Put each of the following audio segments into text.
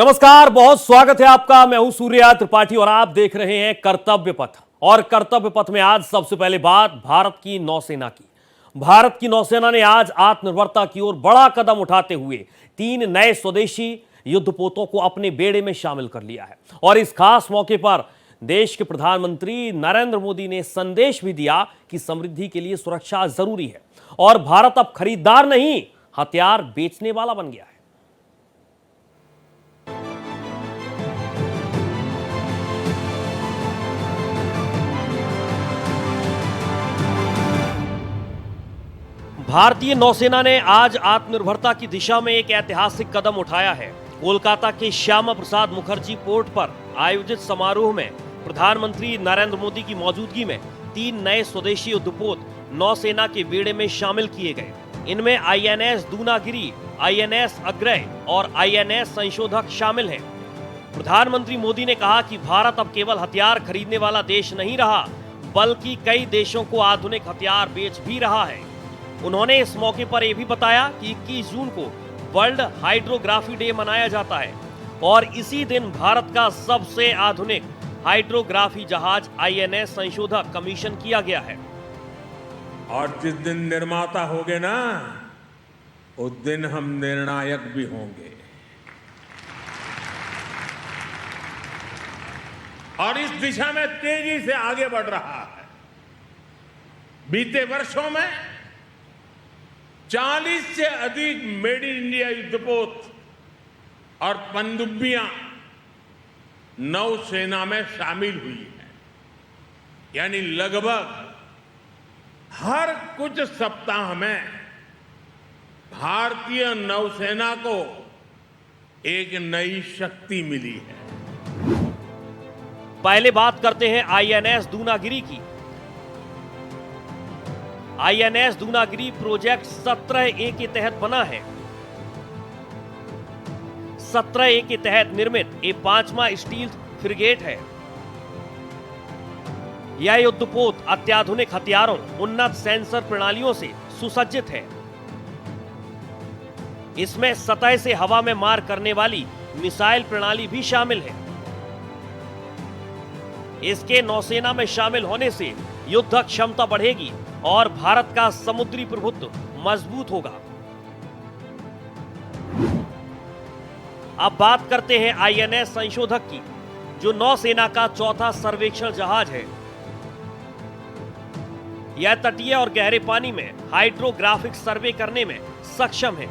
नमस्कार, बहुत स्वागत है आपका। मैं हूं सूर्या त्रिपाठी और आप देख रहे हैं कर्तव्य पथ। और कर्तव्य पथ में आज सबसे पहले बात भारत की नौसेना की। भारत की नौसेना ने आज आत्मनिर्भरता की ओर बड़ा कदम उठाते हुए 3 नए स्वदेशी युद्धपोतों को अपने बेड़े में शामिल कर लिया है। और इस खास मौके पर देश के प्रधानमंत्री नरेंद्र मोदी ने संदेश भी दिया कि समृद्धि के लिए सुरक्षा जरूरी है और भारत अब खरीदार नहीं, हथियार बेचने वाला बन गया है। भारतीय नौसेना ने आज आत्मनिर्भरता की दिशा में एक ऐतिहासिक कदम उठाया है। कोलकाता के श्यामा प्रसाद मुखर्जी पोर्ट पर आयोजित समारोह में प्रधानमंत्री नरेंद्र मोदी की मौजूदगी में 3 नए स्वदेशी युद्धपोत नौसेना के बेड़े में शामिल किए गए। इनमें आईएनएस दूनागिरी, आईएनएस अग्रय और आईएनएस संशोधक शामिल हैं। प्रधानमंत्री मोदी ने कहा कि भारत अब केवल हथियार खरीदने वाला देश नहीं रहा, बल्कि कई देशों को आधुनिक हथियार बेच भी रहा है। उन्होंने इस मौके पर यह भी बताया कि 21 जून को वर्ल्ड हाइड्रोग्राफी डे मनाया जाता है और इसी दिन भारत का सबसे आधुनिक हाइड्रोग्राफी जहाज आईएनएस संशोधक कमीशन किया गया है। और जिस दिन निर्माता होंगे ना, उस दिन हम निर्णायक भी होंगे। और इस दिशा में तेजी से आगे बढ़ रहा है। बीते वर्षों में 40 से अधिक मेड इन इंडिया युद्धपोत और पनडुब्बियां नौसेना में शामिल हुई है। यानी लगभग हर कुछ सप्ताह में भारतीय नौसेना को एक नई शक्ति मिली है। पहले बात करते हैं आईएनएस दूनागिरी की। आईएनएस दूनागिरी प्रोजेक्ट 17A के तहत बना है। 17A के तहत निर्मित ये 5वां स्टील फ्रिगेट है। यह युद्धपोत अत्याधुनिक हथियारों, उन्नत सेंसर प्रणालियों से सुसज्जित है। इसमें सतह से हवा में मार करने वाली मिसाइल प्रणाली भी शामिल है। इसके नौसेना में शामिल होने से युद्ध क्षमता बढ़ेगी और भारत का समुद्री प्रभुत्व मजबूत होगा। अब बात करते हैं आईएनएस संशोधक की, जो नौसेना का 4था सर्वेक्षण जहाज है। यह तटीय और गहरे पानी में हाइड्रोग्राफिक सर्वे करने में सक्षम है।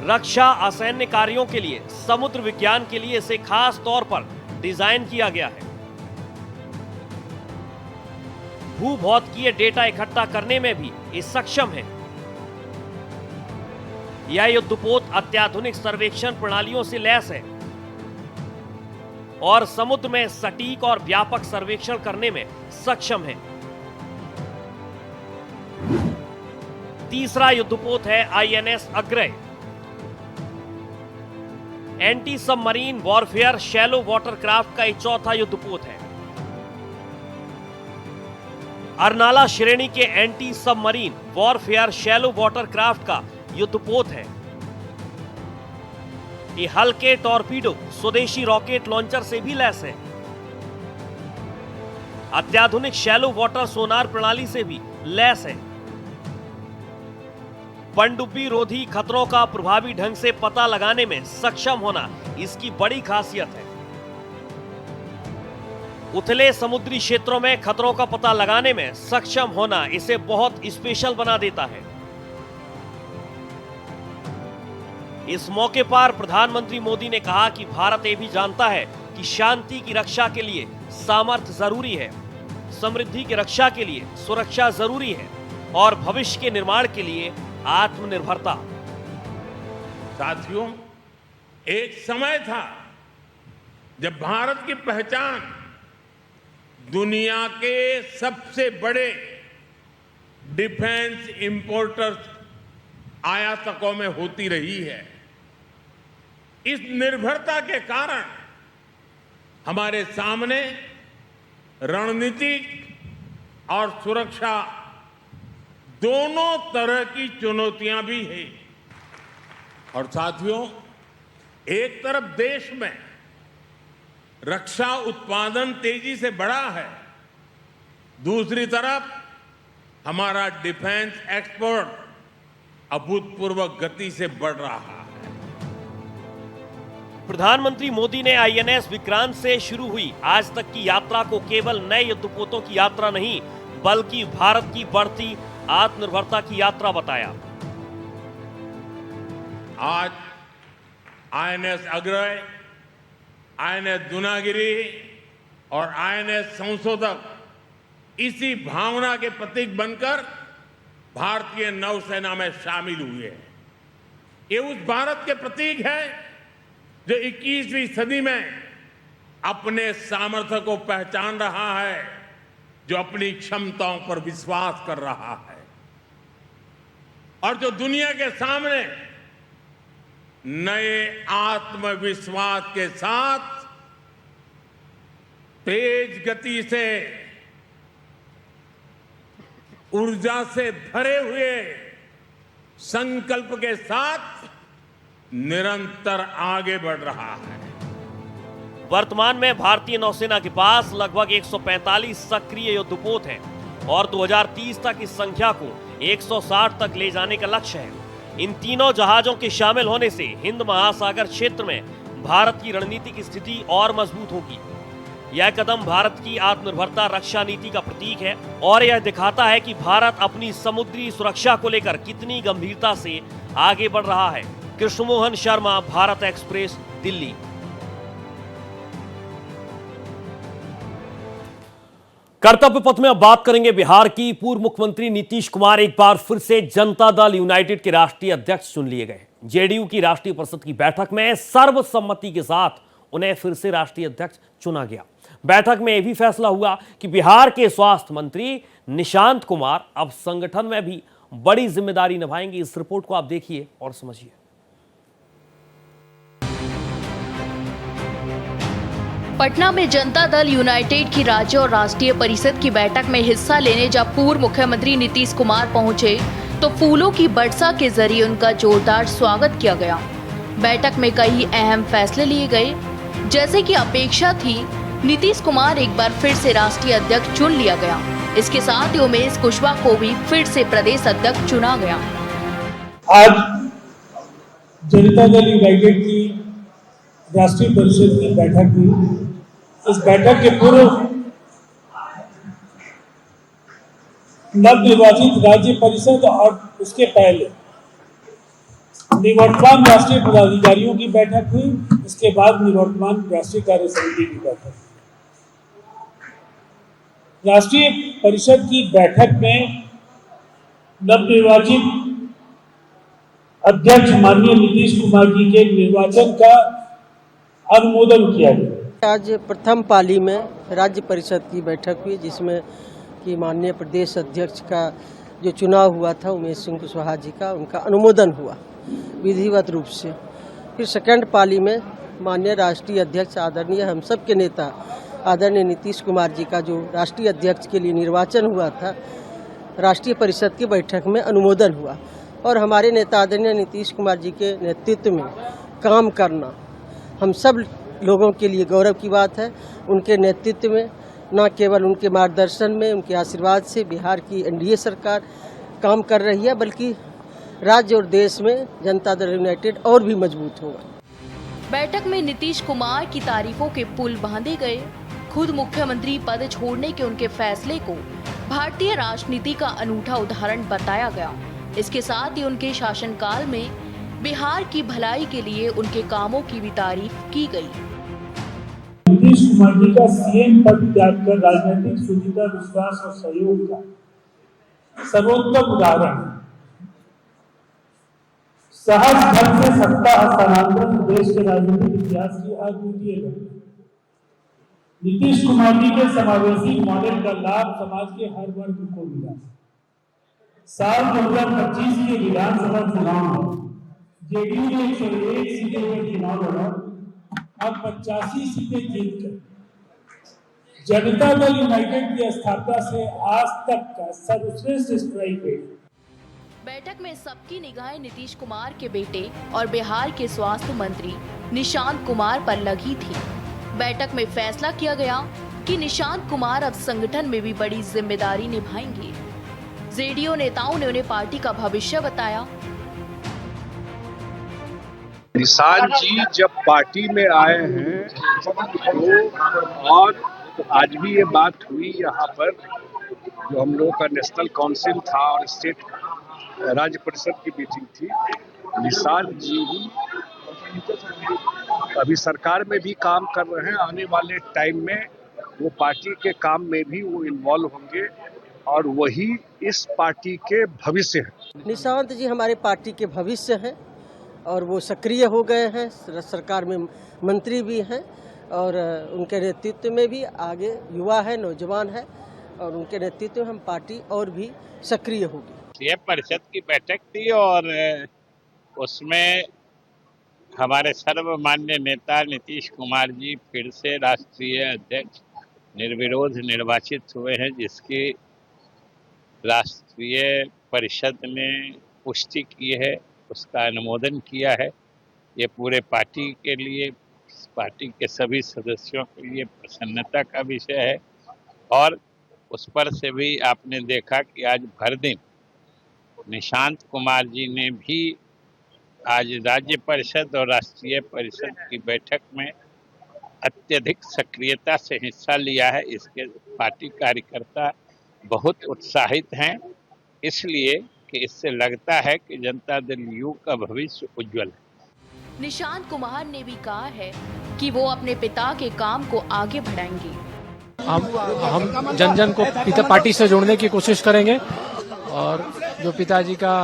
रक्षा असैन्य कार्यों के लिए, समुद्र विज्ञान के लिए इसे खास तौर पर डिजाइन किया गया है। भूभौतिकीय डेटा इकट्ठा करने में भी ये सक्षम है। यह युद्धपोत अत्याधुनिक सर्वेक्षण प्रणालियों से लैस है और समुद्र में सटीक और व्यापक सर्वेक्षण करने में सक्षम है। तीसरा युद्धपोत है INS Agray. Anti submarine warfare shallow watercraft का एक 4था युद्धपोत है। अर्नाला श्रेणी के anti submarine warfare shallow watercraft का युद्धपोत है। ये हल्के टॉर्पीडो स्वदेशी रॉकेट लॉन्चर से भी लैस है। अत्याधुनिक शैलो वाटर सोनार प्रणाली से भी लैस है। पनडुब्बी रोधी खतरों का प्रभावी ढंग से पता लगाने में सक्षम होना इसकी बड़ी खासियत है। उथले समुद्री क्षेत्रों में खतरों का पता लगाने में सक्षम होना इसे बहुत स्पेशल बना देता है। इस मौके पर प्रधानमंत्री मोदी ने कहा कि भारत ये भी जानता है कि शांति की रक्षा के लिए सामर्थ्य जरूरी है, समृद्धि की रक्षा के लिए सुरक्षा जरूरी है और भविष्य के निर्माण के लिए आत्मनिर्भरता। साथियों, एक समय था जब भारत की पहचान दुनिया के सबसे बड़े डिफेंस इंपोर्टर्स आयातकों में होती रही है। इस निर्भरता के कारण हमारे सामने रणनीतिक और सुरक्षा दोनों तरह की चुनौतियां भी हैं। और साथियों, एक तरफ देश में रक्षा उत्पादन तेजी से बढ़ा है, दूसरी तरफ हमारा डिफेंस एक्सपोर्ट अभूतपूर्व गति से बढ़ रहा है। प्रधानमंत्री मोदी ने आईएनएस विक्रांत से शुरू हुई आज तक की यात्रा को केवल नए युद्धपोतों की यात्रा नहीं, बल्कि भारत की बढ़ती आत्मनिर्भरता की यात्रा बताया। आज आईएनएस अग्रय, आईएनएस दूनागिरी और आईएनएस संशोधक इसी भावना के प्रतीक बनकर भारतीय नौसेना में शामिल हुए हैं। ये उस भारत के प्रतीक है जो 21वीं सदी में अपने सामर्थ्य को पहचान रहा है, जो अपनी क्षमताओं पर विश्वास कर रहा है और जो दुनिया के सामने नए आत्मविश्वास के साथ तेज गति से, ऊर्जा से भरे हुए संकल्प के साथ निरंतर आगे बढ़ रहा है। वर्तमान में भारतीय नौसेना के पास लगभग 145 सक्रिय युद्धपोत हैं और 2030 तक इस संख्या को 160 तक ले जाने का लक्ष्य है। इन तीनों जहाजों के शामिल होने से हिंद महासागर क्षेत्र में भारत की रणनीतिक स्थिति और मजबूत होगी। यह कदम भारत की आत्मनिर्भरता रक्षा नीति का प्रतीक है और यह दिखाता है कि भारत अपनी समुद्री सुरक्षा को लेकर कितनी गंभीरता से आगे बढ़ रहा है। कृष्णमोहन शर्मा, भारत एक्सप्रेस, दिल्ली। कर्तव्य पथ में अब बात करेंगे बिहार की। पूर्व मुख्यमंत्री नीतीश कुमार एक बार फिर से जनता दल यूनाइटेड के राष्ट्रीय अध्यक्ष चुन लिए गए। जेडीयू की राष्ट्रीय परिषद की बैठक में सर्वसम्मति के साथ उन्हें फिर से राष्ट्रीय अध्यक्ष चुना गया। बैठक में यह भी फैसला हुआ कि बिहार के स्वास्थ्य मंत्री निशांत कुमार अब संगठन में भी बड़ी जिम्मेदारी निभाएंगे। इस रिपोर्ट को आप देखिए और समझिए। पटना में जनता दल यूनाइटेड की राज्य और राष्ट्रीय परिषद की बैठक में हिस्सा लेने जब पूर्व मुख्यमंत्री नीतीश कुमार पहुंचे तो फूलों की वर्षा के जरिए उनका जोरदार स्वागत किया गया। बैठक में कई अहम फैसले लिए गए, जैसे कि अपेक्षा थी नीतीश कुमार एक बार फिर से राष्ट्रीय अध्यक्ष चुन लिया गया। इसके साथ ही उमेश कुशवाहा को भी फिर से प्रदेश अध्यक्ष चुना गया। आज जनता दल यूनाइटेड की राष्ट्रीय परिषद की बैठक हुई। इस बैठक के पूर्व नवनिर्वाचित राज्य परिषद और उसके पहले निवर्तमान राष्ट्रीय पदाधिकारियों की बैठक हुई। इसके बाद निवर्तमान राष्ट्रीय कार्य समिति की बैठक। राष्ट्रीय परिषद की बैठक में नवनिर्वाचित अध्यक्ष माननीय नीतीश कुमार जी के निर्वाचन का अनुमोदन किया गया। आज प्रथम पाली में राज्य परिषद की बैठक हुई, जिसमें कि माननीय प्रदेश अध्यक्ष का जो चुनाव हुआ था उमेश सिंह कुशवाहा जी का, उनका अनुमोदन हुआ विधिवत रूप से। फिर सेकंड पाली में माननीय राष्ट्रीय अध्यक्ष आदरणीय हम सब के नेता आदरणीय नीतीश कुमार जी का जो राष्ट्रीय अध्यक्ष के लिए निर्वाचन हुआ था, राष्ट्रीय परिषद की बैठक में अनुमोदन हुआ। और हमारे नेता आदरणीय नीतीश कुमार जी के नेतृत्व में काम करना हम सब लोगों के लिए गौरव की बात है। उनके नेतृत्व में, न केवल उनके मार्गदर्शन में, उनके आशीर्वाद से बिहार की एनडीए सरकार काम कर रही है, बल्कि राज्य और देश में जनता दल यूनाइटेड और भी मजबूत होगा। बैठक में नीतीश कुमार की तारीफों के पुल बांधे गए। खुद मुख्यमंत्री पद छोड़ने के उनके फैसले को भारतीय राजनीति का अनूठा उदाहरण बताया गया। इसके साथ ही उनके शासनकाल में बिहार की भलाई के लिए उनके कामों की भी तारीफ की गई। नीतीश कुमार जी का सीएम पद त्याग कर राजनीतिक शुचिता, विश्वास और सहयोग का सर्वोत्तम उदाहरण है। सहज ढंग से सत्ता हस्तांतरण देश के राजनीतिक इतिहास की अद्वितीय घटना। नीतीश कुमार जी के समावेशी मॉडल का लाभ समाज के हर वर्ग को मिला। साल 2025 के विधानसभा चुनाव में जेडीयू ने 101 सीटें पर चुनाव लड़ा और 85 सीटें जीतकर जनता दल यूनाइटेड की स्थापना से आज तक का सर्वश्रेष्ठ स्ट्राइक रेट। बैठक में सबकी निगाहें नीतीश कुमार के बेटे और बिहार के स्वास्थ्य मंत्री निशांत कुमार पर लगी थी। बैठक में फैसला किया गया कि निशांत कुमार अब संगठन में भी बड़ी जिम्मेदारी निभाएंगे। जेडीयू नेताओं ने उन्हें पार्टी का भविष्य बताया। निशांत जी जब पार्टी में आए हैं तो और आज भी ये बात हुई यहाँ पर, जो हम लोगों का नेशनल काउंसिल था और स्टेट राज्य परिषद की मीटिंग थी, निशांत जी ही अभी सरकार में भी काम कर रहे हैं। आने वाले टाइम में वो पार्टी के काम में भी वो इन्वॉल्व होंगे और वही इस पार्टी के भविष्य है। निशांत जी हमारे पार्टी के भविष्य हैं और वो सक्रिय हो गए हैं, सरकार में मंत्री भी हैं और उनके नेतृत्व में भी आगे युवा है, नौजवान है और उनके नेतृत्व में हम पार्टी और भी सक्रिय होगी। ये परिषद की बैठक थी और उसमें हमारे सर्वमान्य नेता नीतीश कुमार जी फिर से राष्ट्रीय अध्यक्ष निर्विरोध निर्वाचित हुए हैं, जिसकी राष्ट्रीय परिषद ने पुष्टि की है, उसका अनुमोदन किया है। ये पूरे पार्टी के लिए, पार्टी के सभी सदस्यों के लिए प्रसन्नता का विषय है। और उस पर से भी आपने देखा कि आज भर दिन निशांत कुमार जी ने भी आज राज्य परिषद और राष्ट्रीय परिषद की बैठक में अत्यधिक सक्रियता से हिस्सा लिया है। इसके पार्टी कार्यकर्ता बहुत उत्साहित हैं, इसलिए कि इससे लगता है कि जनता दल यू का भविष्य उज्जवल है। निशांत कुमार ने भी कहा है कि वो अपने पिता के काम को आगे बढ़ाएंगे। हम जन जन को पार्टी से जोड़ने की कोशिश करेंगे और जो पिताजी का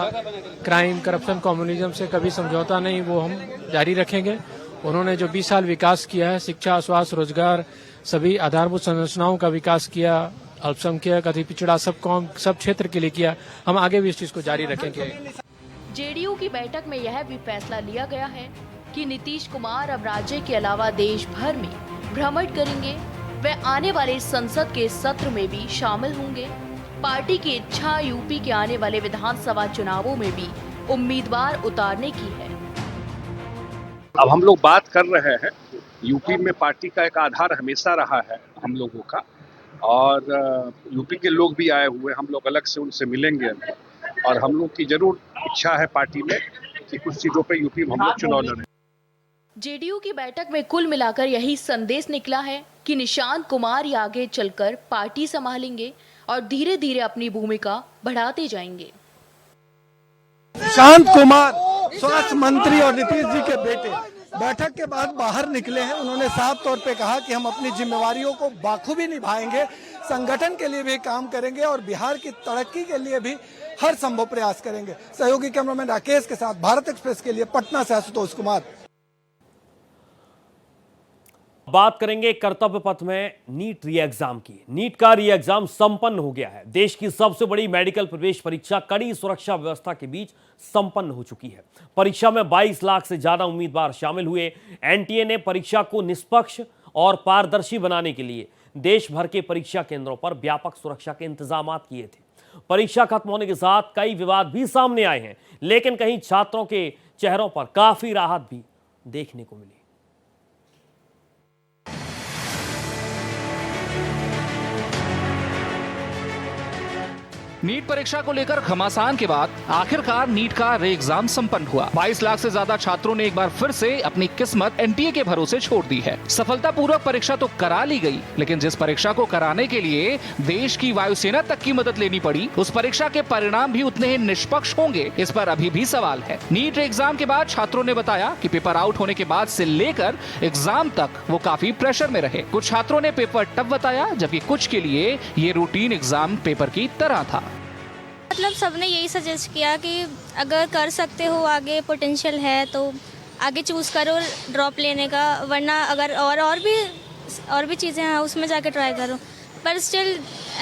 क्राइम, करप्शन, कम्युनिज्म से कभी समझौता नहीं, वो हम जारी रखेंगे। उन्होंने जो 20 साल विकास किया है, शिक्षा, स्वास्थ्य, रोजगार, सभी आधारभूत संरचनाओं का विकास किया, अल्पसंख्यक, अति पिछड़ा, सब कौम, सब क्षेत्र के लिए किया, हम आगे भी इस चीज को जारी रखेंगे। जेडीयू की बैठक में यह भी फैसला लिया गया है कि नीतीश कुमार अब राज्य के अलावा देश भर में भ्रमण करेंगे। वे आने वाले संसद के सत्र में भी शामिल होंगे। पार्टी की इच्छा यूपी के आने वाले विधानसभा चुनावों में भी उम्मीदवार उतारने की है। अब हम लोग बात कर रहे हैं, यूपी में पार्टी का एक आधार हमेशा रहा है हम लोगों का, और यूपी के लोग भी आए हुए, हम लोग अलग से उनसे मिलेंगे और हम लोग की जरूर इच्छा है पार्टी में कि कुछ सीटों पे यूपी में हम लोग चुनाव लड़ें। जेडीयू की बैठक में कुल मिलाकर यही संदेश निकला है कि निशांत कुमार ही आगे चलकर पार्टी संभालेंगे और धीरे धीरे अपनी भूमिका बढ़ाते जाएंगे। निशांत कुमार स्वास्थ्य मंत्री और नीतीश जी के बेटे बैठक के बाद बाहर निकले हैं। उन्होंने साफ तौर पे कहा कि हम अपनी जिम्मेवारियों को बाखूबी निभाएंगे, संगठन के लिए भी काम करेंगे और बिहार की तरक्की के लिए भी हर संभव प्रयास करेंगे। सहयोगी कैमरामैन राकेश के साथ भारत एक्सप्रेस के लिए पटना से आशुतोष कुमार। बात करेंगे कर्तव्य पथ में नीट री एग्जाम की। नीट का री एग्जाम संपन्न हो गया है। देश की सबसे बड़ी मेडिकल प्रवेश परीक्षा कड़ी सुरक्षा व्यवस्था के बीच संपन्न हो चुकी है। परीक्षा में 22 लाख से ज्यादा उम्मीदवार शामिल हुए। एनटीए ने परीक्षा को निष्पक्ष और पारदर्शी बनाने के लिए देश भर के परीक्षा केंद्रों पर व्यापक सुरक्षा के इंतजाम किए थे। परीक्षा खत्म होने के साथ कई विवाद भी सामने आए हैं, लेकिन कहीं छात्रों के चेहरों पर काफी राहत भी देखने को मिली। नीट परीक्षा को लेकर घमासान के बाद आखिरकार नीट का री एग्जाम संपन्न हुआ। 22 लाख से ज्यादा छात्रों ने एक बार फिर से अपनी किस्मत एनटीए के भरोसे छोड़ दी है। सफलतापूर्वक परीक्षा तो करा ली गई, लेकिन जिस परीक्षा को कराने के लिए देश की वायुसेना तक की मदद लेनी पड़ी, उस परीक्षा के परिणाम भी उतने ही निष्पक्ष होंगे, इस पर अभी भी सवाल है। नीट एग्जाम के बाद छात्रों ने बताया कि पेपर आउट होने के बाद से लेकर एग्जाम तक वो काफी प्रेशर में रहे। कुछ छात्रों ने पेपर टफ बताया, जबकि कुछ के लिए ये रूटीन एग्जाम पेपर की तरह था। मतलब सबने यही सजेस्ट किया कि अगर कर सकते हो, आगे पोटेंशियल है तो आगे चूज करो ड्रॉप लेने का, वरना अगर और भी चीज़ें हैं उसमें जाके ट्राई करो। पर स्टिल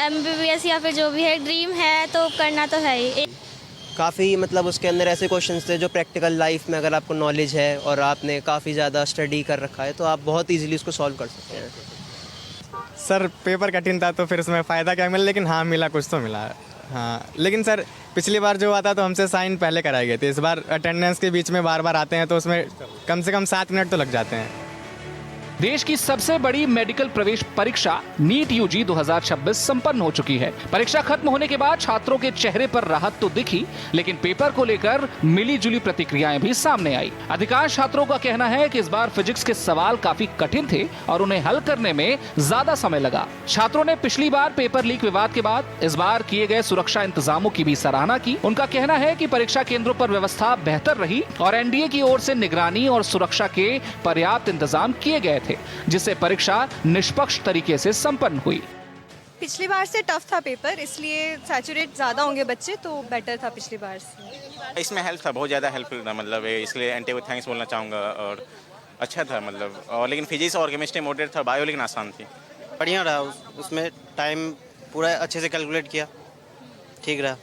एमबीबीएस या फिर जो भी है ड्रीम है तो करना तो है ही। काफ़ी मतलब उसके अंदर ऐसे क्वेश्चंस थे जो प्रैक्टिकल लाइफ में अगर आपको नॉलेज है और आपने काफ़ी ज़्यादा स्टडी कर रखा है तो आप बहुत ईजिली उसको सॉल्व कर सकते हैं। सर पेपर कठिन था तो फिर उसमें फ़ायदा क्या मिला, लेकिन हाँ मिला, कुछ तो मिला। हाँ लेकिन सर पिछली बार जो हुआ था तो हमसे साइन पहले कराए गए थे, इस बार अटेंडेंस के बीच में बार बार आते हैं तो उसमें कम से कम 7 मिनट तो लग जाते हैं। देश की सबसे बड़ी मेडिकल प्रवेश परीक्षा नीट यूजी 2026 संपन्न हो चुकी है। परीक्षा खत्म होने के बाद छात्रों के चेहरे पर राहत तो दिखी, लेकिन पेपर को लेकर मिली जुली प्रतिक्रियाएं भी सामने आई। अधिकांश छात्रों का कहना है कि इस बार फिजिक्स के सवाल काफी कठिन थे और उन्हें हल करने में ज्यादा समय लगा। छात्रों ने पिछली बार पेपर लीक विवाद के बाद इस बार किए गए सुरक्षा इंतजामों की भी सराहना की। उनका कहना है कि परीक्षा केंद्रों पर व्यवस्था बेहतर रही और एनडीए की ओर से निगरानी और सुरक्षा के पर्याप्त इंतजाम किए गए थे, जिससे परीक्षा निष्पक्ष तरीके से संपन्न हुई। पिछली बार से टफ था पेपर, इसलिए सैचुरेट ज्यादा होंगे बच्चे, तो बेटर था पिछली बार से। इसमें हेल्प था, बहुत ज़्यादा हेल्पफुल था, मतलब इसलिए एनटीए को थैंक्स बोलना चाहूँगा। और अच्छा था मतलब, और लेकिन फिजिक्स और केमिस्ट्री मॉडरेट था, बायो लेकिन आसान थी। बढ़िया रहा, उसमें टाइम पूरा अच्छे से कैलकुलेट किया, ठीक रहा।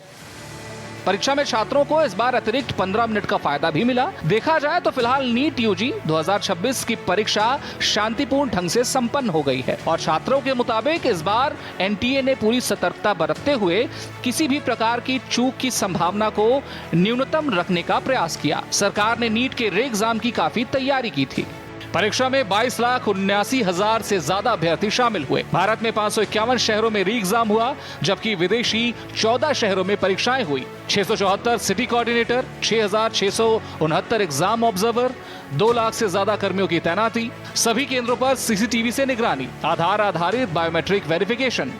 परीक्षा में छात्रों को इस बार अतिरिक्त 15 मिनट का फायदा भी मिला। देखा जाए तो फिलहाल नीट यूजी 2026 की परीक्षा शांतिपूर्ण ढंग से संपन्न हो गई है और छात्रों के मुताबिक इस बार एनटीए ने पूरी सतर्कता बरतते हुए किसी भी प्रकार की चूक की संभावना को न्यूनतम रखने का प्रयास किया। सरकार ने नीट के रे एग्जाम की काफी तैयारी की थी। परीक्षा में 22,79,000 से ज्यादा अभ्यर्थी शामिल हुए। भारत में 551 शहरों में री एग्जाम हुआ, जबकि विदेशी 14 शहरों में परीक्षाएं हुई। 674 city coordinator, 6,669 exam observer, 2 lakh से ज्यादा कर्मियों की तैनाती, सभी केंद्रों पर सीसीटीवी से निगरानी, आधार आधारित बायोमेट्रिक वेरिफिकेशन।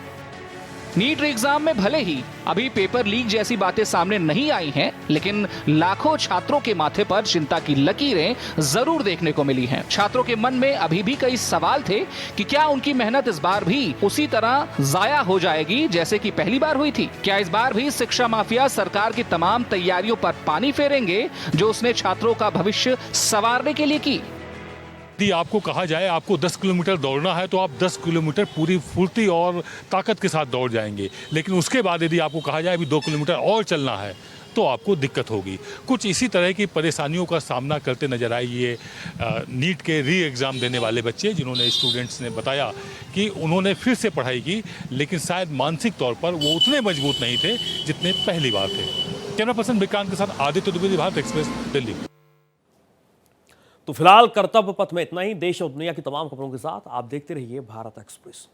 नीट एग्जाम में भले ही अभी पेपर लीक जैसी बातें सामने नहीं आई हैं, लेकिन लाखों छात्रों के माथे पर चिंता की लकीरें जरूर देखने को मिली हैं। छात्रों के मन में अभी भी कई सवाल थे कि क्या उनकी मेहनत इस बार भी उसी तरह जाया हो जाएगी जैसे कि पहली बार हुई थी। क्या इस बार भी शिक्षा माफिया सरकार की तमाम तैयारियों पर पानी फेरेंगे जो उसने छात्रों का भविष्य संवारने के लिए की। यदि आपको कहा जाए आपको 10 किलोमीटर दौड़ना है तो आप 10 किलोमीटर पूरी फुर्ती और ताकत के साथ दौड़ जाएंगे, लेकिन उसके बाद यदि आपको कहा जाए अभी 2 किलोमीटर और चलना है तो आपको दिक्कत होगी। कुछ इसी तरह की परेशानियों का सामना करते नजर आए ये नीट के री एग्ज़ाम देने वाले बच्चे, जिन्होंने स्टूडेंट्स ने बताया कि उन्होंने फिर से पढ़ाई की, लेकिन शायद मानसिक तौर पर वो उतने मजबूत नहीं थे जितने पहली बार थे। कैमरा पर्सन विक्रांत के साथ आदित्य द्विवेदी, भारत एक्सप्रेस, दिल्ली। तो फिलहाल कर्तव्य पथ में इतना ही। देश और दुनिया की तमाम खबरों के साथ आप देखते रहिए भारत एक्सप्रेस।